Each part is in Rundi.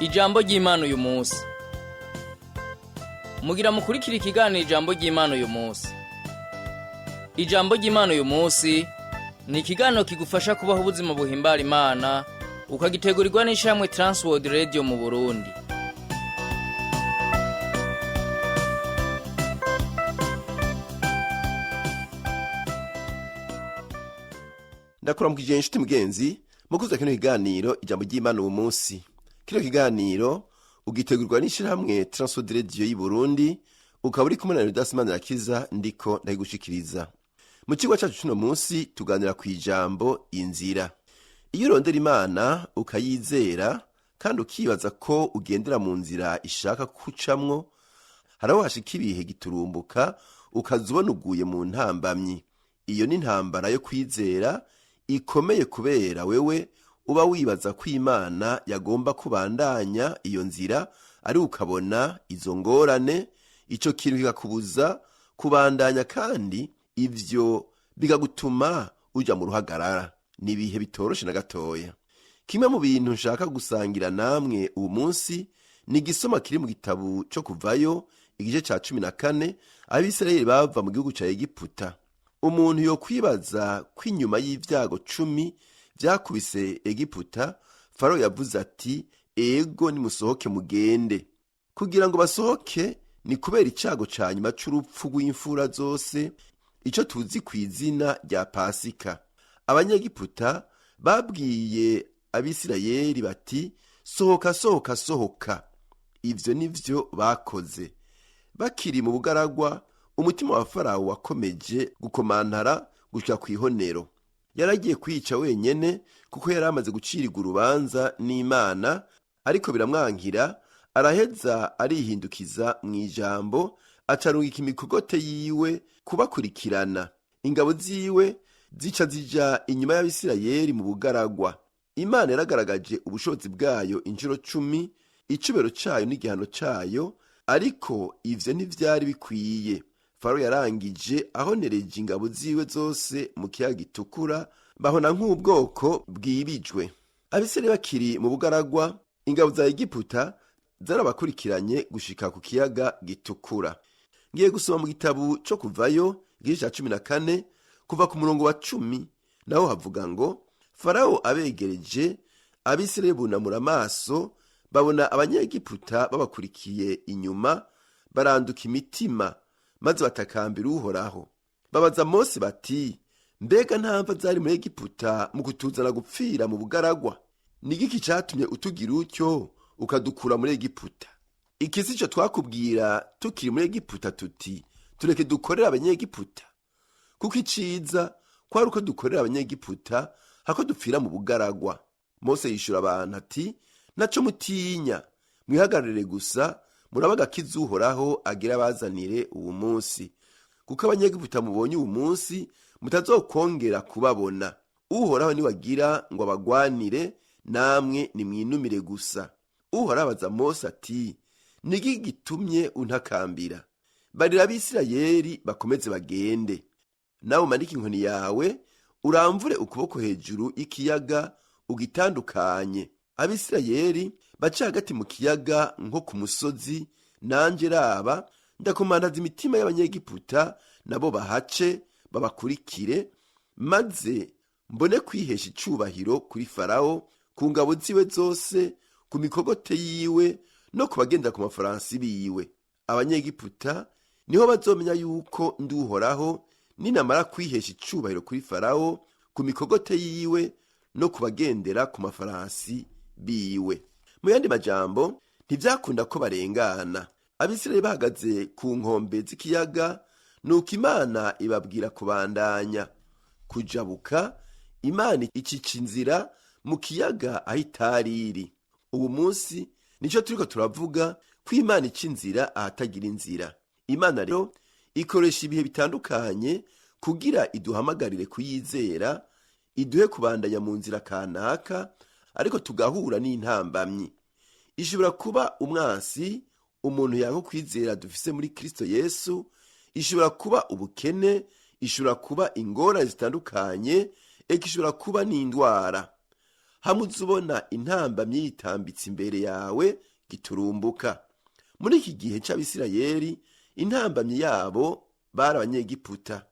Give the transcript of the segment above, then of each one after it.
Ijambo ry'Imana uyu munsi. Mugira mukurikira ikiganiro ijambo ry'Imana uyu munsi. Ijambo ry'Imana uyu munsi ni ikiganiro kigufasha kubaho ubuzima buhimbara Imana, ukagitegurirwa n'ishamwe Transworld Radio mu Burundi. Ndakuramukije inshuti mugenzi, mukuza kino kiganiro ijambo ry'Imana uyu munsi. Kino kiganiro ugitegurirwa n'ishyirahamwe Transworld Radio y'u Burundi, ukaba uri kumwe na Rudasimana Rakiza ndiko ndayigushikiriza. Mu kigo cyacu cy'uno munsi tuganira ku ijambo inzira. Iyo urondera Imana ukayizera kandi ukibaza ko ugendera mu nzira ishaka kucamwo, haraho hashika ibihe giturumbuka ukazubona uguye mu ntambamyi. Iyo ni intambara yo kwizera ikomeye kubera wewe uba wibaza ko Imana yagomba kubandanya iyo nzira, ari ukabona izo ngorane, ico kintu kikakubuza kubandanya, kandi ivyo bigagutuma uja mu ruhagarara. Ni ibihe bitoroshe na gatoya. Kimwe mu bintu nshaka gusangira namwe uyu munsi ni igisoma kiri mu gitabo cyo Kuvayo igice ca 14, Abisirayeli bava mu gihugu ca Egiputa. Umuntu yo kwibaza ko inyuma y'ivyago 10 vyakubise Egiputa, Farawo yavuze ati ego nimusohoke mugende. Kugira ngo basohoke ni kubera icago ca nyuma c'urupfu rw'imfura zose, ico tuzi kw'izina rya Pasika. Abanyegiputa babwiye Abisirayeli bati sohoka sohoka sohoka. Ivyo nivyo bakoze. Bakiri mu bugaragwa, umutima wa Farawo wakomeje gukomantara gushika kw'ihonero. Yaragiye kwica wenyene kuko yari amaze gucirirwa urubanza n'Imana, ariko biramwankira, araheza arihindukiza mu ijambo, acarungika imikogote yiwe kubakurikirana. Ingabo ziwe zica zija inyuma y'Abisirayeli mu bugaragwa. Imana yaragaragaje ubushobozi bwayo inshuro 10, icubero cayo n'igihano cayo, ariko ivyo ntivyari bikwiye. Farawo yarangije ahonereje ingabo ziwe zose mu kiyaga gitukura, bahona nk'ubwoko bwibijwe. Abisirayeli bakiri mu bugaragwa, ingabo za Egiputa zarabakurikiranye gushika ku kiyaga gitukura. Ngiye gusoma mu gitabo cyo Kuvayo igice ca 14 kuva ku murongo wa 10, naho havuga ngo Farawo abegereje, Abisirayeli bunamura amaso, babona abanyegiputa babakurikiye inyuma, baranduka imitima, maze batakambira Uhoraho. Babaza Mose bati mbega ntamva zari muri Egiputa mu kutuzana gupfira mu bugaragwa? Ni igiki catumye utugira utyo ukadukura muri Egiputa? Iki sico twakubwira tukiri muri Egiputa tuti tureke dukorera abanyegiputa? Kuko iciza kwari uko dukorera abanyegiputa hako dupfira mu bugaragwa. Mose yishura abantu ati naco mutinya, mwihagarire gusa murabaga kiza Uhoraho agira bazanire uwo munsi, kuko abanyegiputa mubonye uwo munsi mutazokongera kubabona. Uhoraho ni wagira ngo abagwanire, namwe nimwinumire gusa. Uhoraho abaza Mose ati niki gitumye untakambira? Barira Abisirayeli bakomeze bagende. Nawe umanike inkoni yawe, uramvure ukuboko hejuru ikiyaga ugitandukanye. Abisirayeli baca hagati mu kiyaga nko ku musozi, nanje raba ndakomantaza imitima y'abanyegiputa nabo bahace babakurikire, maze mbone kwihesha icubahiro kuri Farawo, ku ngabo ziwe zose, ku mikogote yiwe no kubagenda ku mafaransi biwe. Abanyegiputa niho bazomenya yuko ndi Uhoraho ninamara kwihesha icubahiro kuri Farawo, ku mikogote yiwe no kubagendera ku mafaransi biwe. Mu yandi majambo, ntivyakunda ko barengana. Abisirayeli bahagaze ku nkombe z'ikiyaga, nuko Imana ibabwira kubandanya kujabuka. Imana icica inzira mu kiyaga aho itari iri. Ubu munsi nico turiko turavuga ko Imana ica inzira ahatagira inzira. Imana rero ikoresha ibihe bitandukanye kugira iduhamagarire kuyizera, iduhe kubandanya mu nzira kanaka, ariko tugahura n'intambamyi. Ishobora kuba umwansi, umuntu yanko kwizera dufise muri Kristo Yesu, ishobora kuba ubukene, ishobora kuba ingorane zitandukanye, ishobora kuba n'indwara. hamwe uzubona intambamyi yitambitse imbere yawe giturumbuka. Muri iki gihe c'Abisirayeli, intambamyi yabo bari abanyegiputa,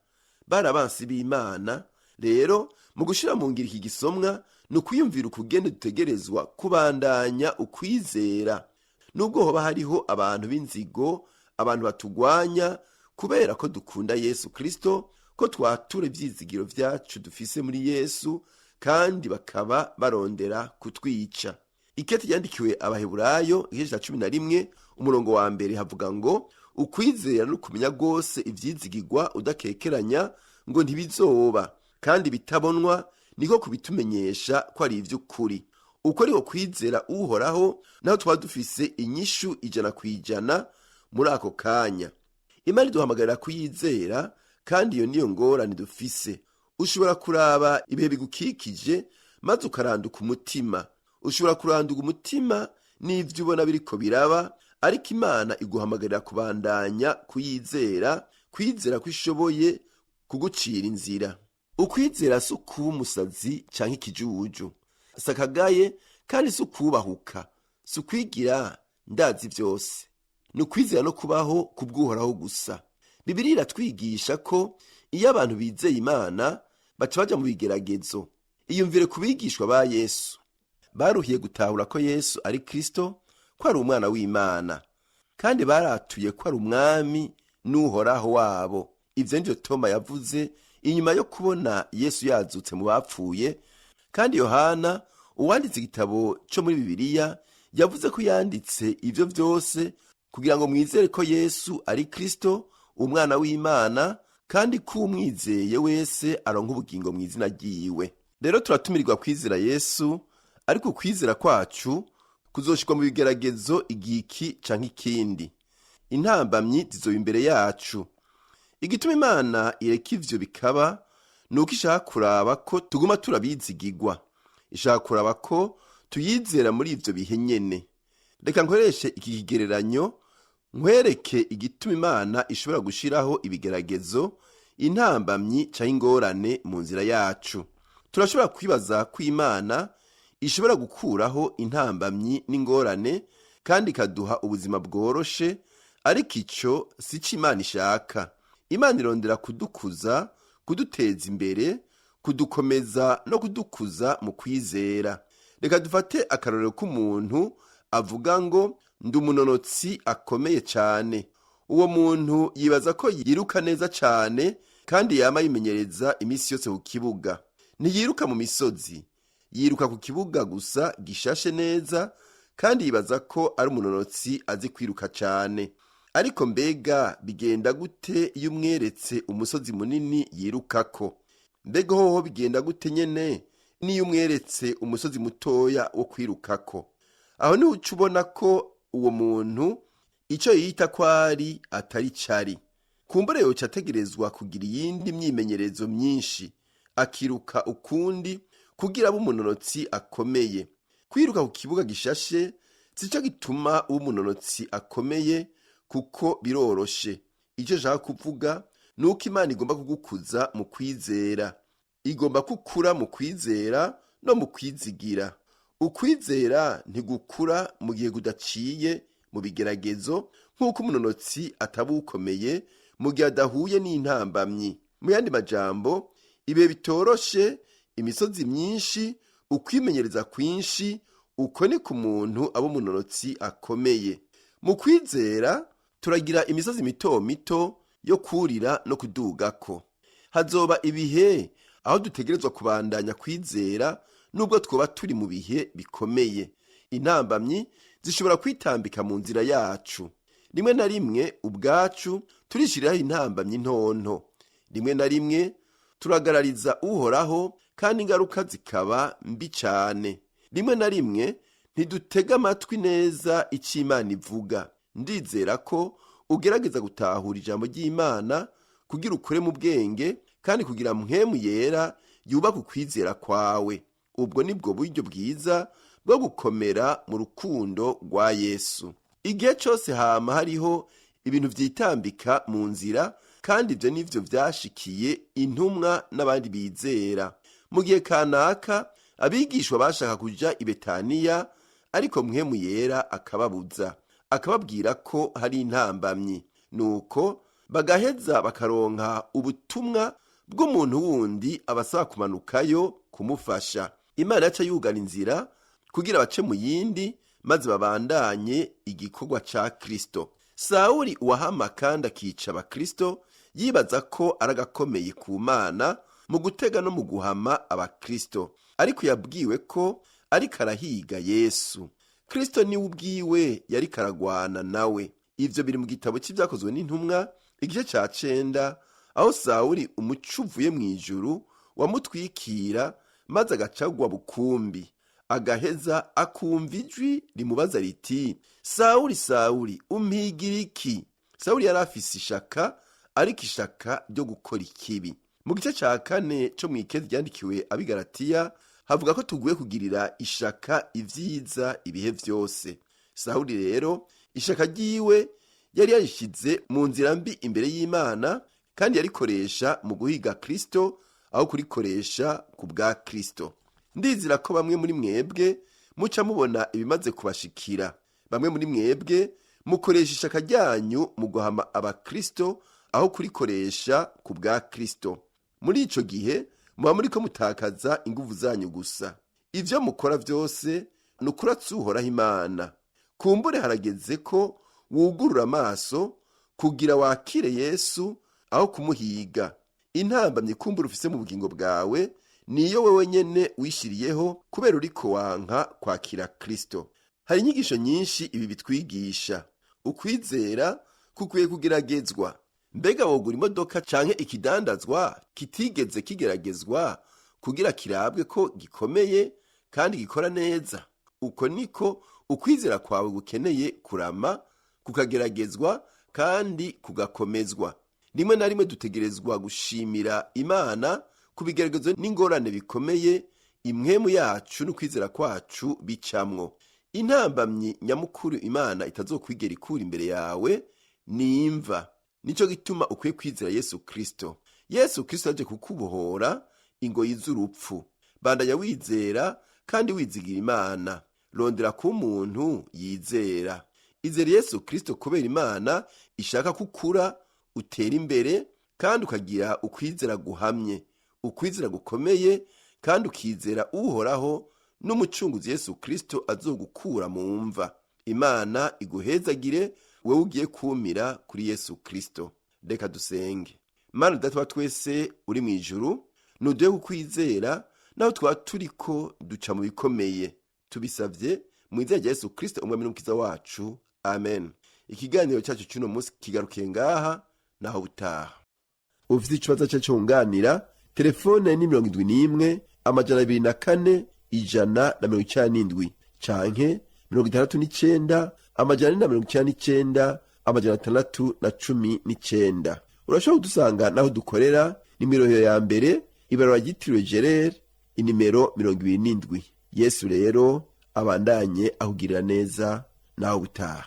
bari abansi b'Imana. Rero mu gushira mu ngiro iki gisomwa ni ukwiyumvira ukugene dutegerezwa kubandanya ukwizera, nubwo hoba hariho abantu b'inzigo, abantu batugwanya kubera ko dukunda Yesu Kristo, ko twatura ivyizigiro vyacu dufise muri Yesu, kandi bakaba barondera kutwica. Ikete yandikiwe Abaheburayo igice ca 11 umurongo wa mbere havuga ngo ukwizera no kumenya gose ivyizigirwa udakekeranya ngo ntibizoba, kandi bitabonwa niko kubitumenyesha ko ari ivy'ukuri. Uko ariko kwizera uhoraho, naho twaba dufise inyishu 100% muri ako kanya. Imana iduhamagarira kuyizera, kandi iyo niyo ngorane dufise. Ushobora kuraba ibihe bigukikije maze ukaranduka umutima. Ushobora kuranduka umutima n'ivyo ubona biriko biraba, ariko Imana iguhamagarira kubandanya kuyizera, kwizera ko ishoboye kugucira inzira. Ukwizera si ukuba umusazi canke ikijuju, si akagaye kandi si ukubahuka, si ukwigira ndazi vyose. Ni ukwizera no kubaho kubw'uhoraho gusa. Bibiliya iratwigisha ko iyo abantu bizeye Imana baca baja mu bigeragezo. Iyumvire ku bigishwa ba Yesu, baruhiye gutahura ko Yesu ari Kristo, ko ari umwana w'Imana, kandi baratuye ko ari umwami n'uhoraho wabo. Ivyo ndivyo Toma yavuze inyuma yo kubona Yesu yazutse mu bapfuye. Kandi Yohana, uwanditse igitabo co muri Bibiliya, yavuze ko yanditse ivyo vyose kugira ngo mwizere ko Yesu ari Kristo, umwana w'Imana, kandi ko umwizeye wese aronka ubugingo mu izina ryiwe. Rero turatumirirwa kwizera Yesu, ariko kwizera kwacu kuzoshikwa mu bigeragezo igihe iki canke ikindi. Intambamyi zizoba imbere yacu. Igituma Imana ireka ivyo bikaba, nuko ishaka kuraba ko tuguma turabizigirwa. Ishaka kuraba ko tuyizera muri ivyo bihe nyene. Reka nkoreshe iki kigereranyo nkwereke igituma Imana ishobora gushiraho ibigeragezo, intambamyi canke ingorane mu nzira yacu. Turashobora kwibaza ko Imana ishobora gukuraho intambamyi n'ingorane kandi ikaduha ubuzima bworoshe, ariko ico si co Imana ishaka. Imana irondera kudukuza, kuduteza imbere, kudukomeza no kudukuza mu kwizera. Reka dufate akarorero k'umuntu avuga ngo ndi umunonotsi akomeye cane. Uwo muntu yibaza ko yiruka neza cane kandi yama yimenyereza imisi yose ku kibuga. Ntiyiruka mu misozi, yiruka ku kibuga gusa gishashe neza, kandi yibaza ko ari umunonotsi azi kwiruka cane. Ariko mbega bigenda gute iyo umweretse umusozi munini yirukako? Mbega hoho bigenda gute nyene niyo umweretse umusozi mutoya wo kwirukako? Aho niho uca ubona ko uwo muntu ico yita ko ari atari cari. Kumbure yoca ategerezwa kugira iyindi myimenyerezo myinshi, akiruka ukundi kugira abe umunonotsi akomeye. Kwiruka ku kibuga gishashe sico gituma uba umunonotsi akomeye, kuko biroroshe. Ico nshaka kuvuga nuko Imana igomba kugukuza mu kwizera. Igomba kukura mu kwizera no mu kwizigira. Ukwizera ntigukura mu gihe kudaciye mu bigeragezo, nk'uko umunonotsi ataba ukomeye mu gihe adahuye n'intambamyi. Mu yandi majambo, ibihe bitoroshe, imisozi myinshi, ukwimenyereza kwinshi, uko ni ku muntu aba umunonotsi akomeye. Mu kwizera turagira imisozi mito mito yo kurira no kudugako. Hazoba ibihe aho dutegerezwa kubandanya kwizera nubwo twoba turi mu bihe bikomeye. Intambamyi zishobora kwitambika mu nzira yacu. Rimwe na rimwe ubwacu turishiriraho intambamyi ntonto. Rimwe na rimwe turagarariza uhoraho, kandi ingaruka zikaba mbi cane. Rimwe na rimwe ntidutega amatwi neza ico Imana ivuga. Ndizera ko ugerageza gutahura ijambo ry'Imana kugira ukure mu bwenge, kandi kugira mpwemu yera yubaka ukwizera kwawe. Ubwo nibwo buryo bwiza bwo gukomera mu rukundo rwa Yesu. Igihe cose hama hariho ibintu vyitambika mu nzira, kandi ivyo nivyo vyashikiye intumwa n'abandi bizera. Mu gihe kanaka abigishwa bashaka kuja i Betaniya, ariko mpwemu yera akababuza, akababwira ko hari intambamyi. Nuko bagaheza bakaronka ubutumwa bw'umuntu wundi abasaba kumanukayo kumufasha. Imana yaca yugana inzira kugira bace mu yindi, maze babandanye igikorwa ca Kristo. Sawuli uwahama kandi akica abakristo yibaza ko aragakomeye ku Mana mu gutega no mu guhama abakristo, ariko yabwiwe ko ariko arahiga Yesu. Kristo niwe ubwiwe yari karagwana nawe. Ivyo biri mu gitabo c'ivyakozwe n'intumwa igice ca 9, aho Sawuli umuco uvuye mw'ijuru wamutwikira, maze agacagwa bukumbi, agaheza akumva ijwi rimubaza riti, Sawuli, Sawuli, umpigira iki? Sawuli yari afise ishaka, ariko ishaka ryo gukora ikibi. Mu gice ca 4 co mw'ikete ryandikiwe abigalatiya havuga ko tuguye kugirira ishaka ivyiza ibihe vyose. Sawuli rero ishaka ryiwe yari yarishize mu nzira mbi imbere y'Imana, kandi yarikoresha mu guhiga Kristo aho kurikoresha ku bwa Kristo. Ndizira ko bamwe muri mwebwe muca mubona ibimaze kubashikira. Bamwe muri mwebwe mukoresha ishaka ryanyu mu guhama abakristo aho kurikoresha ku bwa Kristo. Muri ico gihe muba muriko mutakaza inguvu zanyu gusa. Ivyo mukora vyose nukuratsa Uhoraho Imana. Kumbure harageze ko wugurura amaso kugira wakire Yesu aho kumuhiga. Intambamye kumbura ufise mu bugingo bwawe niyo wewe nyene wishiriyeho kubera uriko wanka kwakira Kristo. Hari inyigisho nyinshi ibi bitwigisha. Ukwizera kukwiye kugeragezwa. Mbega wogura imodoka canke ikidandazwa kitigeze kigeragezwa kugira kirabwe ko gikomeye kandi gikora neza? Uko niko ukwizera kwawe gukeneye kurama, kukageragezwa kandi kugakomezwa. Rimwe na rimwe dutegerezwa gushimira Imana kubigeragezo n'ingorane bikomeye imwemu yacu n'ukwizera kwacu bicamwo. Intambamyi nyamukuru Imana itazokwigera ikura imbere yawe ni imva. Nico gituma ukwiye kwizera Yesu Kristo. Yesu Kristo aje kukubohora ingoyi z'urupfu. Bandanya wizera kandi wizigira Imana. Rondera ku muntu yizera. Izera Yesu Kristo kubera Imana ishaka kukura, utera imbere kandi ukagira ukwizera guhamye, ukwizera gukomeye, kandi ukizera Uhoraho n'umucunguzi Yesu Kristo azogukura mu mva. Imana iguhezagire wewe ugiye kumira kuri Yesu Kristo. Reka dusenge. Mana Data wa twese uri mu ijuru, nuduhe kukwizera naho twa turiko duca mu bikomeye. Tubisavye mu izina rya Yesu Kristo umwami n'umukiza wacu. Amen. Ikiganiro cyacu cy'uno munsi kigarukiye ngaha, naho butaha. Ufite ikibazo cyo cyunganira, telefone ni 71 204 197 canke 69 499 619. Urashobora kudusanga naho dukorera, nimero ya mbere ibarura ryitiriwe Gerard, inimero 27. Yesu rero abandanye ahugirira neza, naho butaha.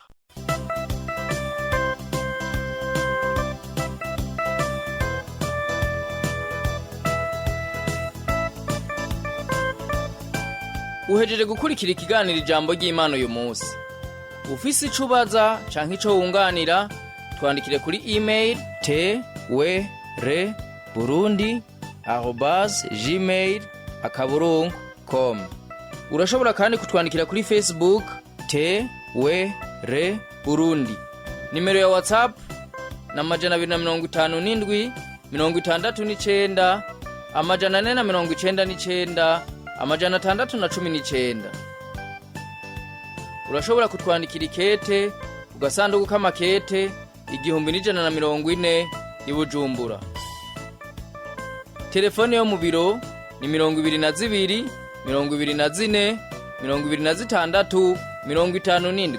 Uhejeje gukurikira ikiganiro ijambo ry'Imana uyu munsi. Ufise ico ubaza canke ico wunganira, twandikire kuri email twereburundi@gmail.com. Urashobora kandi kutwandikira kuri Facebook Burundi. Nimero ya Whatsapp na 257 69 499 619. Urashobora kutwandikira ikete ugasanduku k'amakete 1140 i Bujumbura. Telefone yo mu biro ni 22 24 26 57.